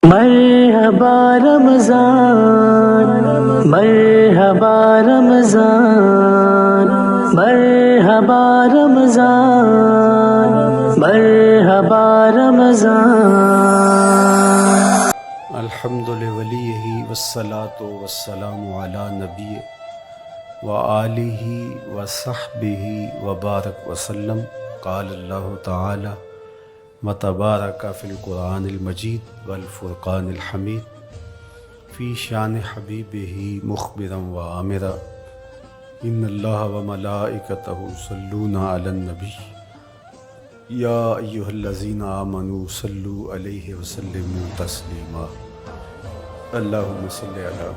مرحبا رمضان مرحبا رمضان مرحبا رمضان مرحبا رمضان الحمد لولیہ والصلاة والسلام علی نبی وآلہ وصحبہ وبارک وسلم۔ قال اللہ تعالی وتبارک فی القرآن المجید والفرقان الحمید فی شان حبیبہ مخبرا وآمرا ان اللہ وملائکتہ یصلون علی النبی یا ایہا الذین آمنوا صلوا علیہ وسلموا تسلیما۔ اللہم صلی علی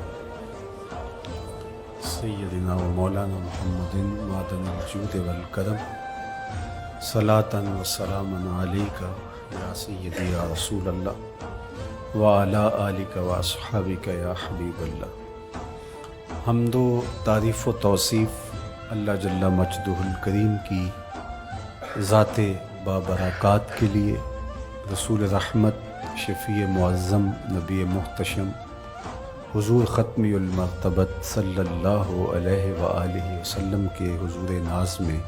سیدنا و مولانا محمد معدن الجود والکرم صلاۃ و سلام علیک یا سیدی یا رسول اللہ وعلی آلک و اصحابک یا حبیب اللہ۔ حمد و تعریف و توصیف اللہ جل مجدہ الکریم کی ذات بابرکات کے لیے، رسول رحمت شفیع معظم نبی محتشم حضور ختمی المرتبت صلی اللہ علیہ وآلہ وسلم کے حضور ناز میں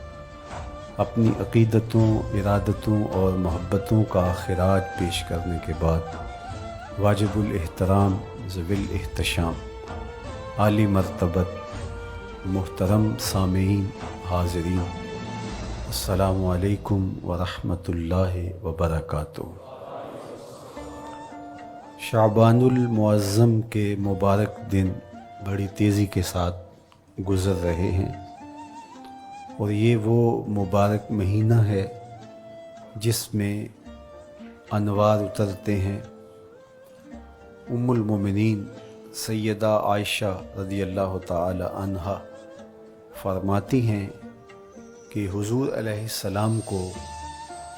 اپنی عقیدتوں، ارادتوں اور محبتوں کا خراج پیش کرنے کے بعد واجب الاحترام ذوی الاحتشام عالی مرتبت محترم سامعین حاضرین، السلام علیکم ورحمۃ اللہ وبرکاتہ۔ شعبان المعظم کے مبارک دن بڑی تیزی کے ساتھ گزر رہے ہیں، اور یہ وہ مبارک مہینہ ہے جس میں انوار اترتے ہیں۔ ام المومنین سیدہ عائشہ رضی اللہ تعالی عنہا فرماتی ہیں کہ حضور علیہ السلام کو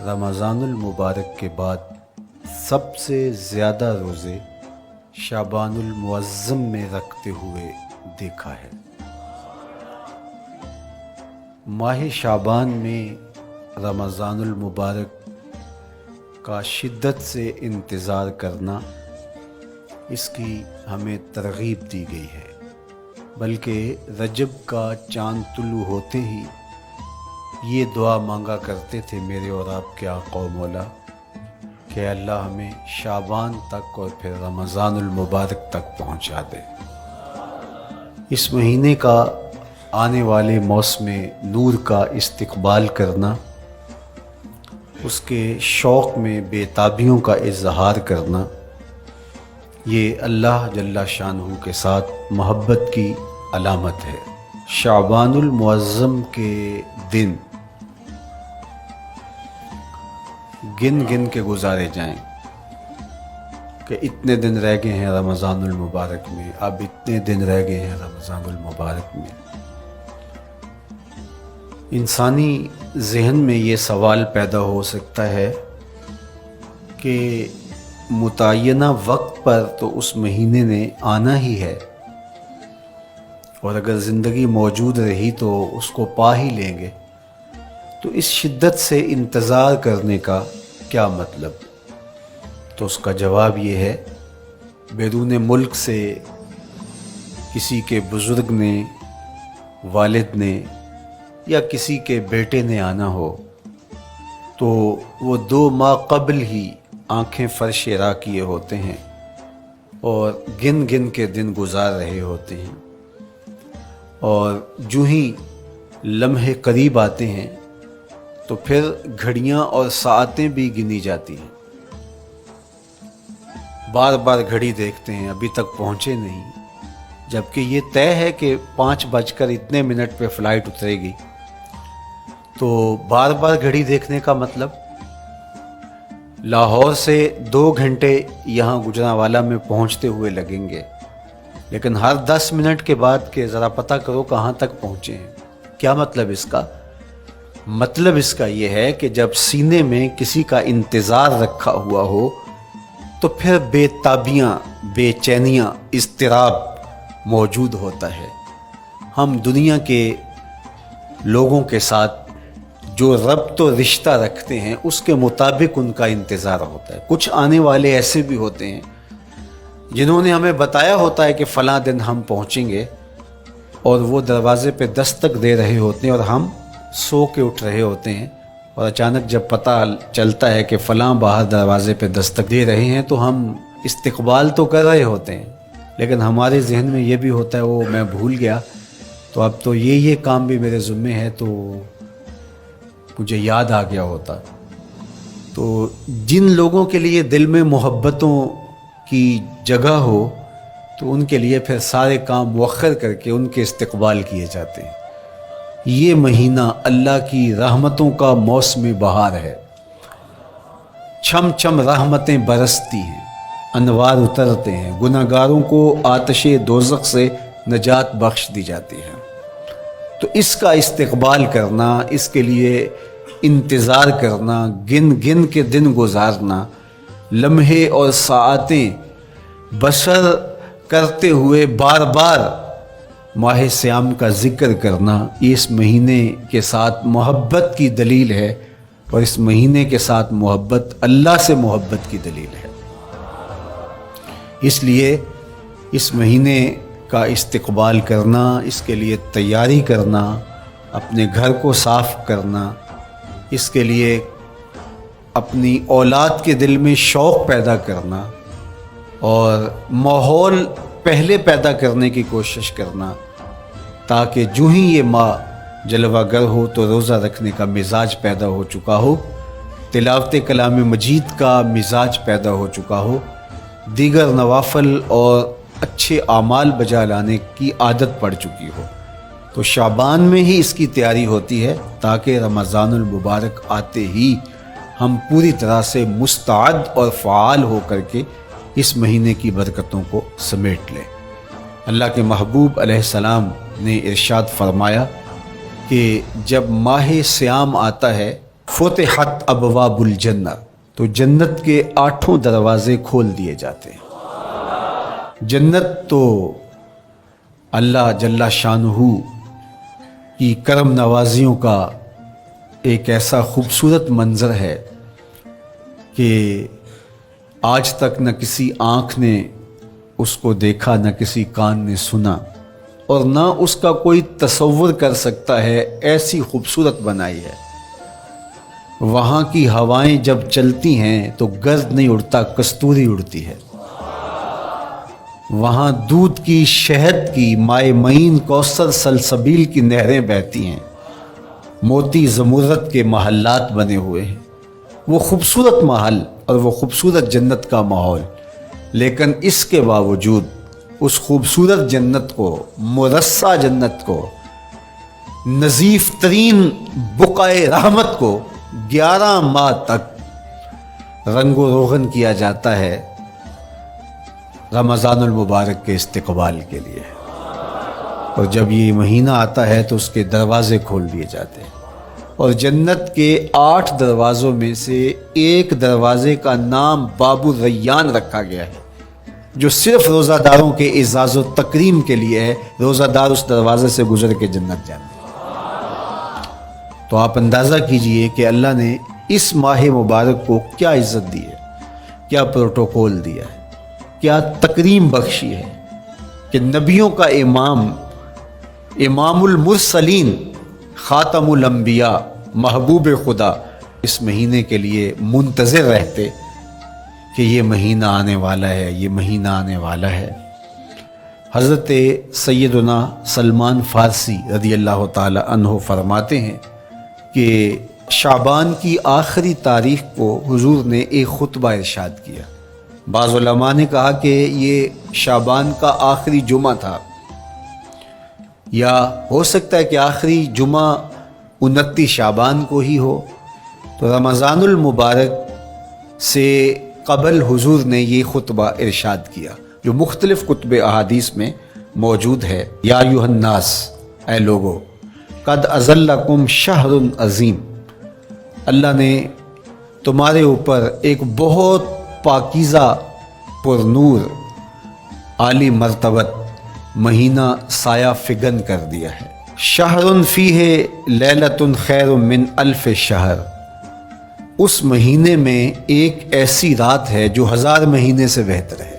رمضان المبارک کے بعد سب سے زیادہ روزے شعبان المعظم میں رکھتے ہوئے دیکھا ہے۔ ماہ شعبان میں رمضان المبارک کا شدت سے انتظار کرنا، اس کی ہمیں ترغیب دی گئی ہے، بلکہ رجب کا چاند طلوع ہوتے ہی یہ دعا مانگا کرتے تھے میرے اور آپ کے آقا و مولا کہ اللہ ہمیں شعبان تک اور پھر رمضان المبارک تک پہنچا دے۔ اس مہینے کا آنے والے موسم نور کا استقبال کرنا، اس کے شوق میں بے تابیوں کا اظہار کرنا، یہ اللہ جل شانہ کے ساتھ محبت کی علامت ہے۔ شعبان المعظم کے دن گن گن کے گزارے جائیں کہ اتنے دن رہ گئے ہیں رمضان المبارک میں، اب اتنے دن رہ گئے ہیں رمضان المبارک میں۔ انسانی ذہن میں یہ سوال پیدا ہو سکتا ہے کہ متعینہ وقت پر تو اس مہینے نے آنا ہی ہے، اور اگر زندگی موجود رہی تو اس کو پا ہی لیں گے، تو اس شدت سے انتظار کرنے کا کیا مطلب؟ تو اس کا جواب یہ ہے، بیرون ملک سے کسی کے بزرگ نے، والد نے یا کسی کے بیٹے نے آنا ہو تو وہ 2 ماہ قبل ہی آنکھیں فرش راہ کیے ہوتے ہیں اور گن گن کے دن گزار رہے ہوتے ہیں، اور جو ہی لمحے قریب آتے ہیں تو پھر گھڑیاں اور ساعتیں بھی گنی جاتی ہیں۔ بار بار گھڑی دیکھتے ہیں، ابھی تک پہنچے نہیں، جبکہ یہ طے ہے کہ 5:02 پہ فلائٹ اترے گی۔ تو بار بار گھڑی دیکھنے کا مطلب لاہور سے 2 گھنٹے یہاں گجرانوالہ میں پہنچتے ہوئے لگیں گے، لیکن ہر 10 منٹ کے بعد کہ ذرا پتہ کرو کہاں تک پہنچے ہیں۔ کیا مطلب اس کا؟ مطلب اس کا یہ ہے کہ جب سینے میں کسی کا انتظار رکھا ہوا ہو تو پھر بے تابیاں، بے چینیاں، اضطراب موجود ہوتا ہے۔ ہم دنیا کے لوگوں کے ساتھ جو ربط و رشتہ رکھتے ہیں اس کے مطابق ان کا انتظار ہوتا ہے۔ کچھ آنے والے ایسے بھی ہوتے ہیں جنہوں نے ہمیں بتایا ہوتا ہے کہ فلاں دن ہم پہنچیں گے، اور وہ دروازے پہ دستک دے رہے ہوتے ہیں اور ہم سو کے اٹھ رہے ہوتے ہیں، اور اچانک جب پتہ چلتا ہے کہ فلاں باہر دروازے پہ دستک دے رہے ہیں تو ہم استقبال تو کر رہے ہوتے ہیں، لیکن ہمارے ذہن میں یہ بھی ہوتا ہے وہ میں بھول گیا، تو اب تو یہ کام بھی میرے ذمے ہے، تو مجھے یاد آ گیا ہوتا۔ تو جن لوگوں کے لیے دل میں محبتوں کی جگہ ہو تو ان کے لیے پھر سارے کام مؤخر کر کے ان کے استقبال کیے جاتے ہیں۔ یہ مہینہ اللہ کی رحمتوں کا موسم بہار ہے، چھم چھم رحمتیں برستی ہیں، انوار اترتے ہیں، گناہ گاروں کو آتش دوزخ سے نجات بخش دی جاتی ہے۔ تو اس کا استقبال کرنا، اس کے لیے انتظار کرنا، گن گن کے دن گزارنا، لمحے اور ساعتیں بسر کرتے ہوئے بار بار ماہ سیام کا ذکر کرنا، یہ اس مہینے کے ساتھ محبت کی دلیل ہے، اور اس مہینے کے ساتھ محبت اللہ سے محبت کی دلیل ہے۔ اس لیے اس مہینے کا استقبال کرنا، اس کے لیے تیاری کرنا، اپنے گھر کو صاف کرنا، اس کے لیے اپنی اولاد کے دل میں شوق پیدا کرنا اور ماحول پہلے پیدا کرنے کی کوشش کرنا، تاکہ جو ہی یہ ماہ جلوہ گر ہو تو روزہ رکھنے کا مزاج پیدا ہو چکا ہو، تلاوت کلام مجید کا مزاج پیدا ہو چکا ہو، دیگر نوافل اور اچھے اعمال بجا لانے کی عادت پڑ چکی ہو۔ تو شعبان میں ہی اس کی تیاری ہوتی ہے، تاکہ رمضان المبارک آتے ہی ہم پوری طرح سے مستعد اور فعال ہو کر کے اس مہینے کی برکتوں کو سمیٹ لیں۔ اللہ کے محبوب علیہ السلام نے ارشاد فرمایا کہ جب ماہ سیام آتا ہے فتحت ابواب الجنہ، تو جنت کے 8 دروازے کھول دیے جاتے ہیں۔ جنت تو اللہ جل شانہ کی کرم نوازیوں کا ایک ایسا خوبصورت منظر ہے کہ آج تک نہ کسی آنکھ نے اس کو دیکھا، نہ کسی کان نے سنا، اور نہ اس کا کوئی تصور کر سکتا ہے، ایسی خوبصورت بنائی ہے۔ وہاں کی ہوائیں جب چلتی ہیں تو گرد نہیں اڑتا، کستوری اڑتی ہے۔ وہاں دودھ کی، شہد کی، مائے معین، کوثر، سلسبیل کی نہریں بہتی ہیں، موتی زمرد کے محلات بنے ہوئے ہیں۔ وہ خوبصورت محل اور وہ خوبصورت جنت کا ماحول، لیکن اس کے باوجود اس خوبصورت جنت کو، مرصع جنت کو، نظیف ترین بقعۂ رحمت کو 11 ماہ تک رنگ و روغن کیا جاتا ہے رمضان المبارک کے استقبال کے لیے، اور جب یہ مہینہ آتا ہے تو اس کے دروازے کھول دیے جاتے ہیں، اور جنت کے 8 دروازوں میں سے ایک دروازے کا نام باب الریان رکھا گیا ہے، جو صرف روزہ داروں کے اعزاز و تکریم کے لیے ہے۔ روزہ دار اس دروازے سے گزر کے جنت جاتے ہیں۔ تو آپ اندازہ کیجئے کہ اللہ نے اس ماہ مبارک کو کیا عزت دی ہے، کیا پروٹوکول دیا ہے، کیا تکریم بخشی ہے کہ نبیوں کا امام، امام المرسلین، خاتم الانبیاء، محبوب خدا اس مہینے کے لیے منتظر رہتے کہ یہ مہینہ آنے والا ہے، یہ مہینہ آنے والا ہے۔ حضرت سیدنا سلمان فارسی رضی اللہ تعالی عنہ فرماتے ہیں کہ شعبان کی آخری تاریخ کو حضور نے ایک خطبہ ارشاد کیا۔ بعض علماء نے کہا کہ یہ شعبان کا آخری جمعہ تھا، یا ہو سکتا ہے کہ آخری جمعہ 29 شعبان کو ہی ہو۔ تو رمضان المبارک سے قبل حضور نے یہ خطبہ ارشاد کیا، جو مختلف کتب احادیث میں موجود ہے۔ یا ایھا الناس، اے لوگو، قد اظلکم شہر عظیم، اللہ نے تمہارے اوپر ایک بہت پاکیزہ، پر نور، عالی مرتبت مہینہ سایہ فگن کر دیا ہے۔ شہر فیہ لیلۃ خیر من الف شہر، اس مہینے میں ایک ایسی رات ہے جو 1000 مہینے سے بہتر ہے۔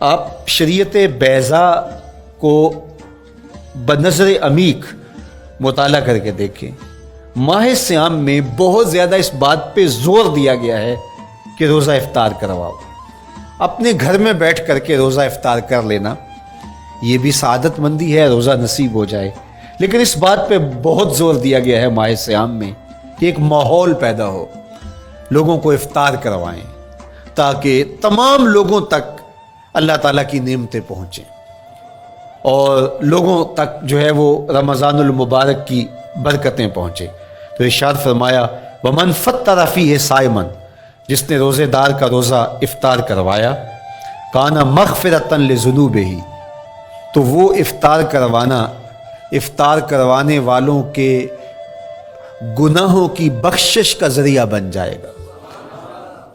آپ شریعت بیضا کو بنظر عمیق مطالعہ کر کے دیکھیں. ماہ صیام میں بہت زیادہ اس بات پہ زور دیا گیا ہے کہ روزہ افطار کرواؤ. اپنے گھر میں بیٹھ کر کے روزہ افطار کر لینا یہ بھی سعادت مندی ہے، روزہ نصیب ہو جائے. لیکن اس بات پہ بہت زور دیا گیا ہے ماہ صیام میں کہ ایک ماحول پیدا ہو، لوگوں کو افطار کروائیں تاکہ تمام لوگوں تک اللہ تعالیٰ کی نعمتیں پہنچیں اور لوگوں تک جو ہے وہ رمضان المبارک کی برکتیں پہنچیں. تو ارشاد فرمایا وَمَنْ فَطَّرَ فِيهِ صَائِمًا، جس نے روزے دار کا روزہ افطار کروایا، کَانَ مَغْفِرَةً لِذُنُوبِهِ، تو وہ افطار کروانے والوں کے گناہوں کی بخشش کا ذریعہ بن جائے گا.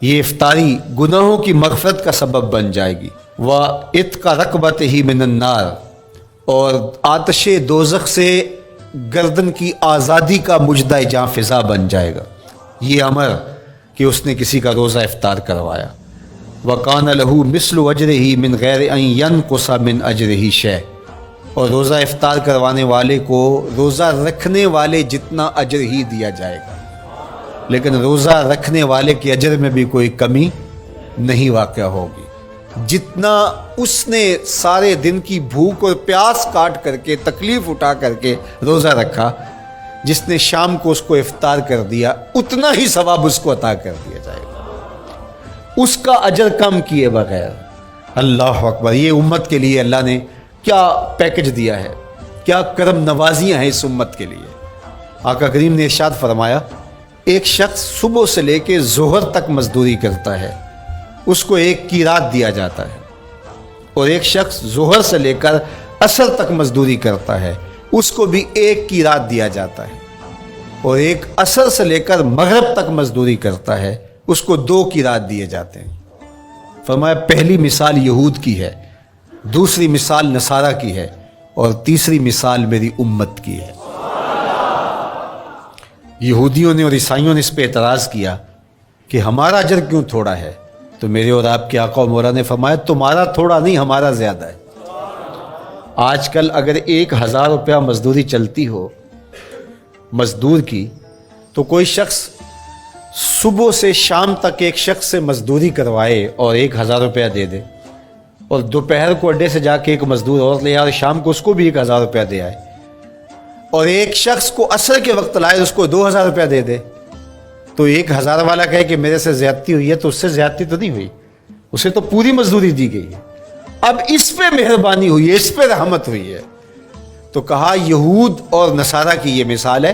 یہ افطاری گناہوں کی مغفرت کا سبب بن جائے گی. وَإِتْقَ رَقْبَتِهِ مِنَ النَّارِ، اور آتش دوزخ سے گردن کی آزادی کا مجدہ جاں فضا بن جائے گا یہ امر کہ اس نے کسی کا روزہ افطار کروایا. وَقَانَ لَهُ مِثْلُ أَجْرِهِ مِنْ غَيْرِ أَنْ يَنْقُصَ مِنْ أَجْرِهِ شَيْءٌ، اور روزہ افطار کروانے والے کو روزہ رکھنے والے جتنا اجر ہی دیا جائے گا، لیکن روزہ رکھنے والے کے اجر میں بھی کوئی کمی نہیں واقع ہوگی. جتنا اس نے سارے دن کی بھوک اور پیاس کاٹ کر کے تکلیف اٹھا کر کے روزہ رکھا، جس نے شام کو اس کو افطار کر دیا اتنا ہی ثواب اس کو عطا کر دیا جائے گا، اس کا اجر کم کیے بغیر. اللہ اکبر! یہ امت کے لیے اللہ نے کیا پیکج دیا ہے، کیا کرم نوازیاں ہیں اس امت کے لیے. آقا کریم نے ارشاد فرمایا ایک شخص صبح سے لے کے ظہر تک مزدوری کرتا ہے، اس کو ایک قیراط دیا جاتا ہے، اور ایک شخص ظہر سے لے کر عصر تک مزدوری کرتا ہے، اس کو بھی ایک قیراط دیا جاتا ہے، اور ایک عصر سے لے کر مغرب تک مزدوری کرتا ہے، اس کو 2 قیراط دیے جاتے ہیں. فرمایا پہلی مثال یہود کی ہے، دوسری مثال نصارہ کی ہے، اور تیسری مثال میری امت کی ہے. یہودیوں نے اور عیسائیوں نے اس پہ اعتراض کیا کہ ہمارا اجر کیوں تھوڑا ہے، تو میرے اور آپ کے آقا و مولا نے فرمایا تمہارا تھوڑا نہیں، ہمارا زیادہ ہے. آج کل اگر 1000 روپیہ مزدوری چلتی ہو مزدور کی، تو کوئی شخص صبح سے شام تک ایک شخص سے مزدوری کروائے اور 1000 روپیہ دے دے، اور دوپہر کو اڈے سے جا کے ایک مزدور اور لے آئے اور شام کو اس کو بھی 1000 روپیہ دے آئے، اور ایک شخص کو عصر کے وقت لائے اس کو 2000 روپیہ دے دے، تو 1000 والا کہے کہ میرے سے زیادتی ہوئی ہے، تو اس سے زیادتی تو نہیں ہوئی، اسے تو پوری مزدوری دی گئی ہے. اب اس پہ مہربانی ہوئی ہے، اس پہ رحمت ہوئی ہے. تو کہا یہود اور نصارہ کی یہ مثال ہے،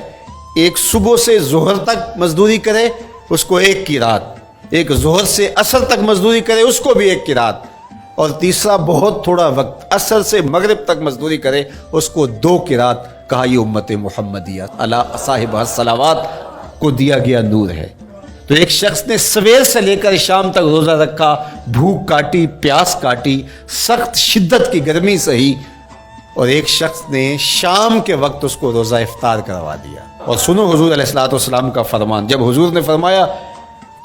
ایک صبح سے ظہر تک مزدوری کرے اس کو 1 قیراط، ایک ظہر سے عصر تک مزدوری کرے اس کو بھی 1 قیراط، اور تیسرا بہت تھوڑا وقت عصر سے مغرب تک مزدوری کرے اس کو 2 قیراط. کہا یہ امت محمدیہ علی صاحب الصلوات کو دیا گیا نور ہے. تو ایک شخص نے سویر سے لے کر شام تک روزہ رکھا، بھوک کاٹی، پیاس کاٹی، سخت شدت کی گرمی سہی، اور ایک شخص نے شام کے وقت اس کو روزہ افطار کروا دیا. اور سنو حضور علیہ الصلوۃ والسلام کا فرمان، جب حضور نے فرمایا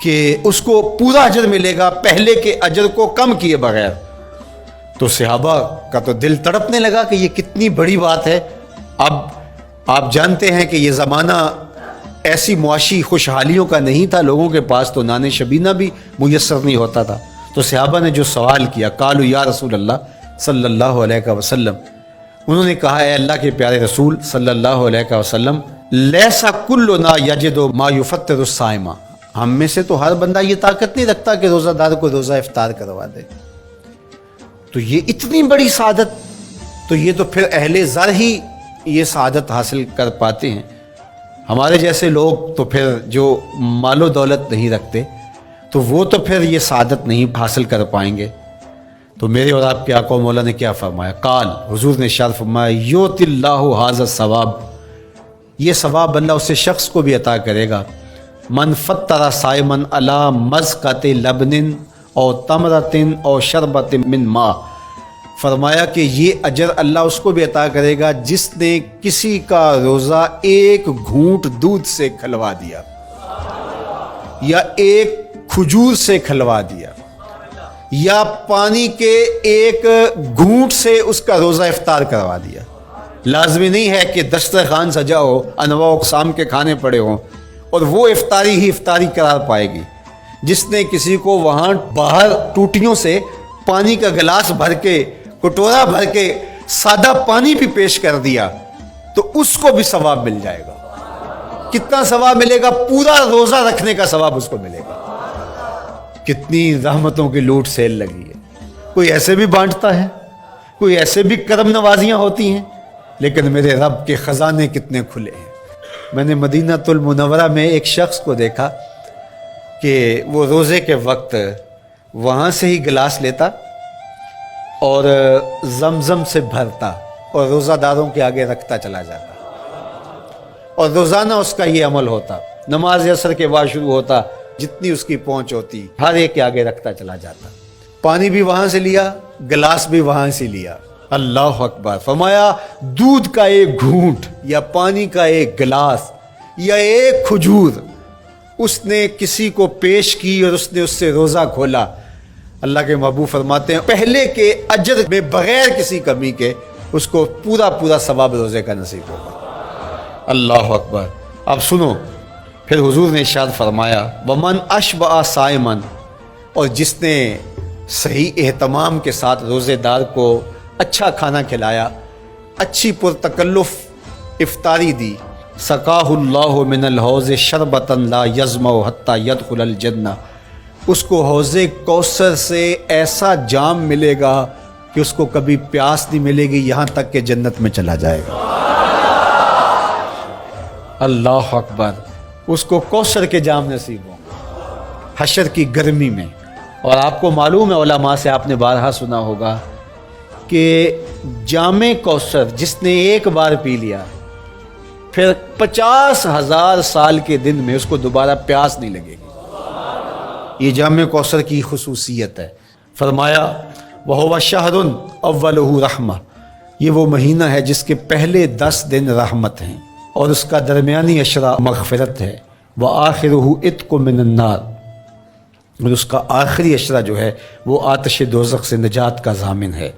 کہ اس کو پورا اجر ملے گا پہلے کے اجر کو کم کیے بغیر، تو صحابہ کا تو دل تڑپنے لگا کہ یہ کتنی بڑی بات ہے. اب آپ جانتے ہیں کہ یہ زمانہ ایسی معاشی خوشحالیوں کا نہیں تھا، لوگوں کے پاس تو نان شبینہ بھی میسر نہیں ہوتا تھا. تو صحابہ نے جو سوال کیا، قالوا یا رسول اللہ صلی اللہ علیہ وسلم، انہوں نے کہا اے اللہ کے پیارے رسول صلی اللہ علیہ وسلم، لیسا کلنا یجد ما یفطر الصائم، ہم میں سے تو ہر بندہ یہ طاقت نہیں رکھتا کہ روزہ دار کو روزہ افطار کروا دے. تو یہ اتنی بڑی سعادت، تو یہ تو پھر اہل زر ہی یہ سعادت حاصل کر پاتے ہیں. ہمارے جیسے لوگ تو پھر جو مال و دولت نہیں رکھتے تو وہ تو پھر یہ سعادت نہیں حاصل کر پائیں گے. تو میرے اور آپ کے آقا و مولا نے کیا فرمایا؟ قال، حضور نے ارشاد فرمایا یؤت اللہ ھذا الثواب، یہ ثواب اللہ اس شخص کو بھی عطا کرے گا، من فطر صائما علی مزقۃ لبن او تمرۃ او شربۃ من ماء. فرمایا کہ یہ اجر اللہ اس کو بھی عطا کرے گا جس نے کسی کا روزہ 1 گھونٹ دودھ سے کھلوا دیا یا 1 کھجور سے کھلوا دیا یا پانی کے ایک گھونٹ سے اس کا روزہ افطار کروا دیا. لازمی نہیں ہے کہ دسترخوان سجا ہو, انواع اقسام کے کھانے پڑے ہوں اور وہ افطاری ہی افطاری قرار پائے گی. جس نے کسی کو وہاں باہر ٹوٹیوں سے پانی کا گلاس بھر کے, کٹورا بھر کے سادہ پانی بھی پیش کر دیا تو اس کو بھی ثواب مل جائے گا. کتنا ثواب ملے گا؟ پورا روزہ رکھنے کا ثواب اس کو ملے گا. کتنی رحمتوں کی لوٹ سیل لگی ہے. کوئی ایسے بھی بانٹتا ہے, کوئی ایسے بھی کرم نوازیاں ہوتی ہیں, لیکن میرے رب کے خزانے کتنے کھلے ہیں. میں نے مدینہ المنورہ میں ایک شخص کو دیکھا کہ وہ روزے کے وقت وہاں سے ہی گلاس لیتا اور زمزم سے بھرتا اور روزہ داروں کے آگے رکھتا چلا جاتا. اور روزانہ اس کا یہ عمل ہوتا. نماز عصر کے بعد شروع ہوتا, جتنی اس کی پہنچ ہوتی ہر ایک کے آگے رکھتا چلا جاتا. پانی بھی وہاں سے لیا, گلاس بھی وہاں سے لیا. اللہ اکبر. فرمایا دودھ کا ایک گھونٹ یا پانی کا ایک گلاس یا ایک کھجور اس نے کسی کو پیش کی اور اس نے اس سے روزہ کھولا. اللہ کے محبوب فرماتے ہیں پہلے کے اجر میں بغیر کسی کمی کے اس کو پورا ثواب روزے کا نصیب ہوگا. اللہ اکبر. اب سنو, پھر حضور نے ارشاد فرمایا ومن اشبع صائمن, اور جس نے صحیح اہتمام کے ساتھ روزے دار کو اچھا کھانا کھلایا, اچھی پرتکلف افطاری دی, سقاہ اللہ من الحوض شربتا لا یظمأ حتی یدخل الجنہ, اس کو حوض کوثر سے ایسا جام ملے گا کہ اس کو کبھی پیاس نہیں ملے گی یہاں تک کہ جنت میں چلا جائے گا. اللہ اکبر. اس کو کوثر کے جام نصیب ہوں گے حشر کی گرمی میں. اور آپ کو معلوم ہے, علماء سے آپ نے بارہا سنا ہوگا کہ جام کوثر جس نے ایک بار پی لیا پھر 50,000 سال کے دن میں اس کو دوبارہ پیاس نہیں لگے گی. یہ جام کوثر کی خصوصیت ہے. فرمایا وَهُوَ شَهْرٌ أَوَّلُهُ رَحْمَةٌ, یہ وہ مہینہ ہے جس کے پہلے 10 دن رحمت ہیں اور اس کا درمیانی عشرہ مغفرت ہے. وَآخِرُهُ عِتْقٌ مِّنَ النَّارِ, اور اس کا آخری عشرہ جو ہے وہ آتش دوزخ سے نجات کا ضامن ہے.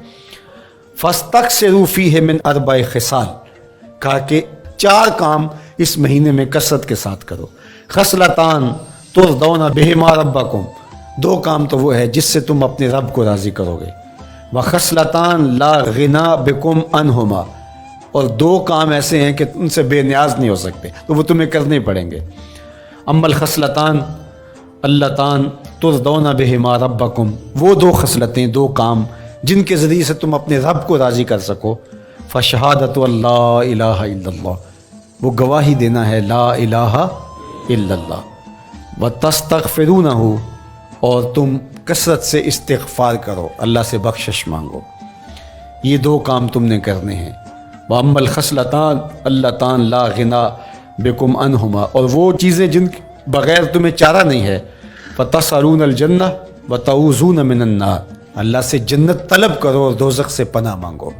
فَاسْتَكْثِرُوا فِيهِ مِنْ 4 خصال, کہا کہ 4 کام اس مہینے میں کثرت کے ساتھ کرو. خصلتان ترضون بہما ربکم, 2 کام تو وہ ہے جس سے تم اپنے رب کو راضی کرو گے. وخصلتان لا غنا بکم عنہما, اور 2 کام ایسے ہیں کہ ان سے بے نیاز نہیں ہو سکتے تو وہ تمہیں کرنے پڑیں گے. اما الخصلتان اللتان ترضون بہما ربکم, وہ 2 خصلتیں 2 کام جن کے ذریعے سے تم اپنے رب کو راضی کر سکو. فشہادت اللہ الہ الا اللہ, وہ گواہی دینا ہے لا الہ الا اللہ. وتستغفرونہ, اور تم کثرت سے استغفار کرو, اللہ سے بخشش مانگو. یہ 2 کام تم نے کرنے ہیں. وَأَمَّا الْخَصْلَتَانِ اللَّتَانِ لَا غِنَىٰ بِكُمْ عَنْهُمَا, اور وہ چیزیں جن بغیر تمہیں چارہ نہیں ہے. فَتَسْأَلُونَ الْجَنَّةَ وَتَعُوذُونَ مِنَ النَّارِ, اللہ سے جنت طلب کرو اور دوزخ سے پناہ مانگو.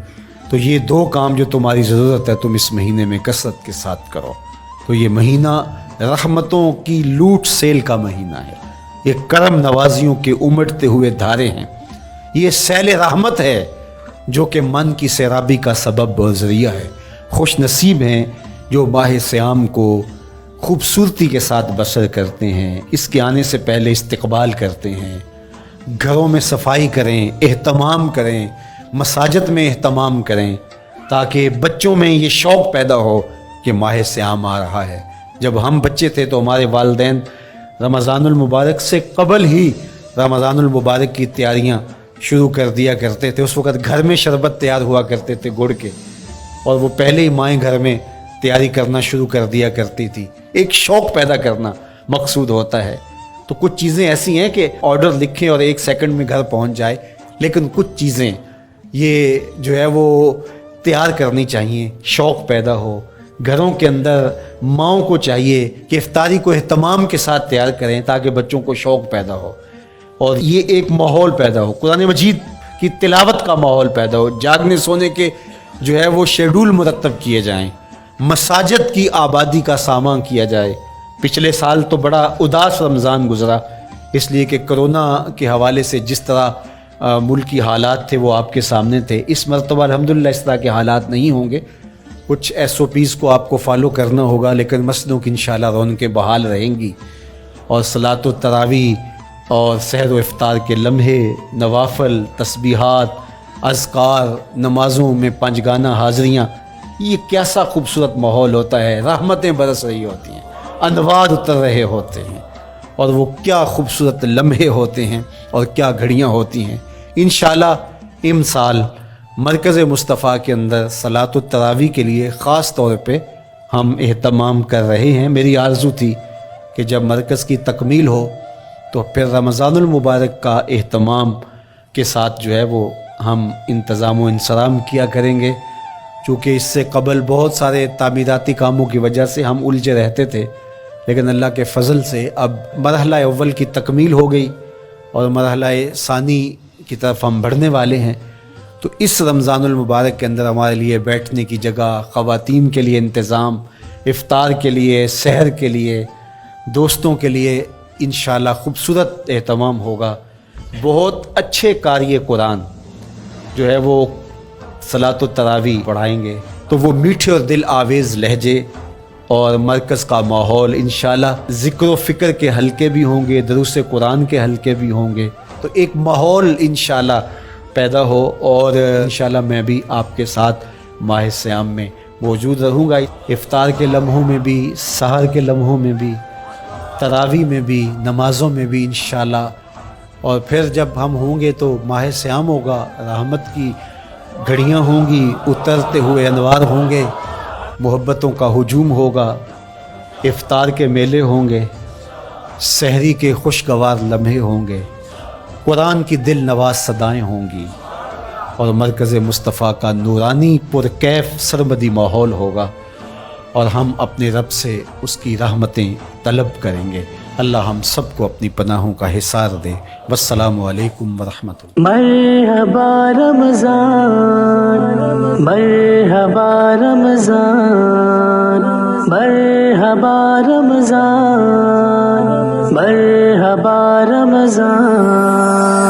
تو یہ 2 کام جو تمہاری ضرورت ہے تم اس مہینے میں کثرت کے ساتھ کرو. تو یہ مہینہ رحمتوں کی لوٹ سیل کا مہینہ ہے. یہ کرم نوازیوں کے امٹتے ہوئے دھارے ہیں. یہ سیل رحمت ہے جو کہ من کی سیرابی کا سبب اور ذریعہ ہے. خوش نصیب ہیں جو ماہ صیام کو خوبصورتی کے ساتھ بسر کرتے ہیں, اس کے آنے سے پہلے استقبال کرتے ہیں, گھروں میں صفائی کریں, اہتمام کریں, مساجد میں اہتمام کریں, تاکہ بچوں میں یہ شوق پیدا ہو کہ ماہ صیام آ رہا ہے. جب ہم بچے تھے تو ہمارے والدین رمضان المبارک سے قبل ہی رمضان المبارک کی تیاریاں شروع کر دیا کرتے تھے. اس وقت گھر میں شربت تیار ہوا کرتے تھے گڑ کے, اور وہ پہلے ہی مائیں گھر میں تیاری کرنا شروع کر دیا کرتی تھی. ایک شوق پیدا کرنا مقصود ہوتا ہے. تو کچھ چیزیں ایسی ہیں کہ آرڈر لکھیں اور 1 سیکنڈ میں گھر پہنچ جائے, لیکن کچھ چیزیں یہ جو ہے وہ تیار کرنی چاہیے, شوق پیدا ہو. گھروں کے اندر ماؤں کو چاہیے کہ افطاری کو اہتمام کے ساتھ تیار کریں تاکہ بچوں کو شوق پیدا ہو اور یہ ایک ماحول پیدا ہو, قرآن مجید کی تلاوت کا ماحول پیدا ہو, جاگنے سونے کے جو ہے وہ شیڈول مرتب کیے جائیں, مساجد کی آبادی کا سامان کیا جائے. پچھلے سال تو بڑا اداس رمضان گزرا, اس لیے کہ کرونا کے حوالے سے جس طرح ملکی حالات تھے وہ آپ کے سامنے تھے. اس مرتبہ الحمدللہ اس طرح کے حالات نہیں ہوں گے. کچھ SOPs کو آپ کو فالو کرنا ہوگا، لیکن مسجدوں کی انشاءاللہ رونقیں بحال رہیں گی، اور صلاۃ التراویح اور سحر و افطار کے لمحے، نوافل، تسبیحات، اذکار، نمازوں میں 5 گانہ حاضریاں، یہ کیسا خوبصورت ماحول ہوتا ہے. رحمتیں برس رہی ہوتی ہیں، انوار اتر رہے ہوتے ہیں، اور وہ کیا خوبصورت لمحے ہوتے ہیں اور کیا گھڑیاں ہوتی ہیں. انشاءاللہ امسال مرکز مصطفیٰ کے اندر صلاۃ التراویح کے لیے خاص طور پہ ہم اہتمام کر رہے ہیں. میری آرزو تھی کہ جب مرکز کی تکمیل ہو تو پھر رمضان المبارک کا اہتمام کے ساتھ جو ہے وہ ہم انتظام و انصرام کیا کریں گے، چونکہ اس سے قبل بہت سارے تعمیراتی کاموں کی وجہ سے ہم الجھے رہتے تھے. لیکن اللہ کے فضل سے اب مرحلہ اول کی تکمیل ہو گئی اور مرحلہ ثانی کی طرف ہم بڑھنے والے ہیں. تو اس رمضان المبارک کے اندر ہمارے لیے بیٹھنے کی جگہ، خواتین کے لیے انتظام، افطار کے لیے، سحر کے لیے، دوستوں کے لیے انشاءاللہ خوبصورت اہتمام ہوگا. بہت اچھے قاری قرآن جو ہے وہ صلاۃ التراویح پڑھائیں گے، تو وہ میٹھے اور دل آویز لہجے اور مرکز کا ماحول انشاءاللہ ذکر و فکر کے حلقے بھی ہوں گے، دروس قرآن کے حلقے بھی ہوں گے. تو ایک ماحول انشاءاللہ پیدا ہو، اور انشاءاللہ میں بھی آپ کے ساتھ ماہ صیام میں موجود رہوں گا. افطار کے لمحوں میں بھی، سحر کے لمحوں میں بھی، تراویح میں بھی، نمازوں میں بھی انشاءاللہ. اور پھر جب ہم ہوں گے تو ماہ صیام ہوگا، رحمت کی گھڑیاں ہوں گی، اترتے ہوئے انوار ہوں گے، محبتوں کا ہجوم ہوگا، افطار کے میلے ہوں گے، سحری کے خوشگوار لمحے ہوں گے، قرآن کی دل نواز صدائیں ہوں گی، اور مرکز مصطفیٰ کا نورانی پرکیف سرمدی ماحول ہوگا، اور ہم اپنے رب سے اس کی رحمتیں طلب کریں گے. اللہ ہم سب کو اپنی پناہوں کا حصار دے. والسلام علیکم ورحمۃ اللہ. مرحبا رمضان، مرحبا رمضان، مرحبا رمضان.